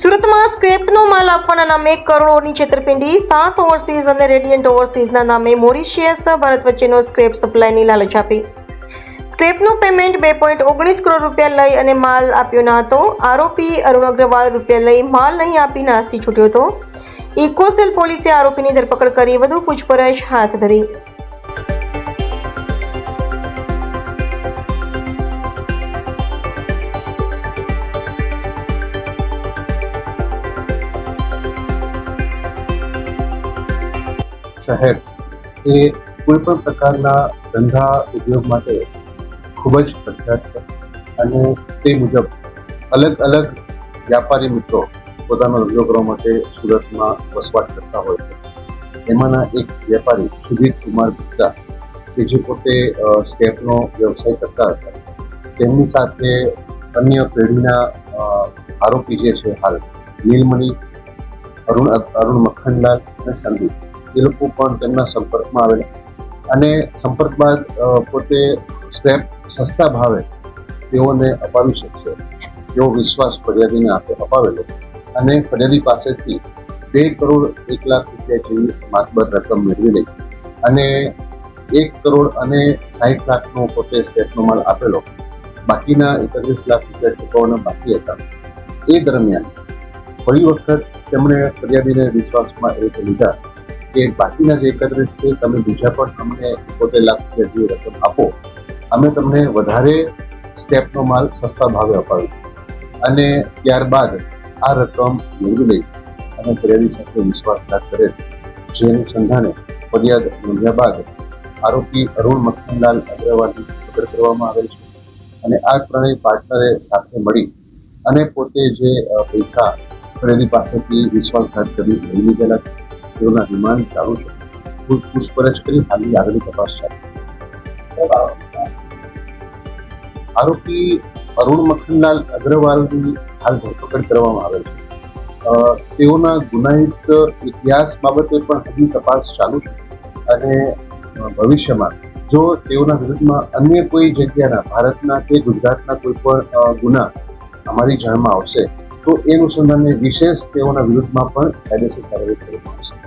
સુરતમાં સ્ક્રેપનો માલ આપવાના નામે કરોડોની છેતરપિંડી. સાસ ઓવરસીઝ અને રેડિયન્ટ ઓવરસીઝના નામે મોરિશિયસ ભારત વચ્ચેનો સ્ક્રેપ સપ્લાયની લાલચ આપી સ્ક્રેપનું પેમેન્ટ 2.19 કરોડ રૂપિયા લઈ અને માલ આપ્યો ન હતો. આરોપી અરુણ અગ્રવાલ રૂપિયા લઈ માલ નહીં આપી નાસી છૂટ્યો હતો. ઇકોસેલ પોલીસે આરોપીની ધરપકડ કરી વધુ પૂછપરછ હાથ ધરી. શહેર એ કોઈ પણ પ્રકારના ધંધા ઉદ્યોગ માટે ખૂબ જ પ્રખ્યાત છે અને તે મુજબ અલગ અલગ વ્યાપારી મિત્રો પોતાનો ધંધો કરવા માટે સુરતમાં વસવાટ કરતા હોય છે. એમાંના એક વ્યાપારી સુજીત કુમાર ગુપ્તા કે જે પોતે સ્કેપનો વ્યવસાય કરતા હતા, તેમની સાથે અન્ય પેઢીના આરોપી જે છે હાલ નીલમણી, અરુણ મખનલાલ અને સંદીપ, એ લોકો પણ તેમના સંપર્કમાં આવેલા અને સંપર્ક બાદ પોતે સ્ક્રેપ સસ્તા ભાવે તેઓને અપાવી શકશે એવો વિશ્વાસ ફરિયાદીને અપાવેલો અને ફરિયાદી પાસેથી 2 કરોડ 1 લાખ રૂપિયા જેવી માતબર રકમ મેળવી લઈ અને 1 કરોડ અને 60 લાખનો પોતે સ્ક્રેપનો માલ આપેલો. બાકીના 31 લાખ રૂપિયા ચૂકવવાના બાકી હતા. એ દરમિયાન ફરી વખત તેમણે ફરિયાદીને વિશ્વાસમાં એ લીધા કે બાકીના જે 31 છે તમે બીજા પણ અમને 71 લાખ રૂપિયા જેવી રકમ આપો, અમે તમને વધારે સ્ટેપનો માલ સસ્તા ભાવે અપાવીશું. અને ત્યારબાદ આ રકમ મેળવી લઈ અને ફરિયાદી સાથે વિશ્વાસઘાત કરે, જે અનુસંધાને ફરિયાદ નોંધ્યા બાદ આરોપી અરુણ મખનલાલ અગ્રવાલની ધરપકડ કરવામાં આવેલ છે અને આ ત્રણેય પાર્ટનરે સાથે મળી અને પોતે જે પૈસા ફરિયાદી પાસેથી વિશ્વાસઘાત કરી લઈ લીધેલા છે તેઓના રિમાન્ડ ચાલુ છે. પૂછપરછ કરી હાલની આગળની તપાસ ચાલુ. આરોપી અરુણ મખનલાલ અગ્રવાલની હાલ ધરપકડ કરવામાં આવેલ છે. તેઓના ગુનાહિત ઇતિહાસ બાબતે પણ હજી તપાસ ચાલુ છે અને ભવિષ્યમાં જો તેઓના વિરુદ્ધમાં અન્ય કોઈ જગ્યાના ભારતના કે ગુજરાતના કોઈ પણ ગુના અમારી જાણમાં આવશે તો એ અનુસંધાને વિશેષ તેઓના વિરુદ્ધમાં પણ કાયદેસર કાર્યવાહી કરવામાં આવશે.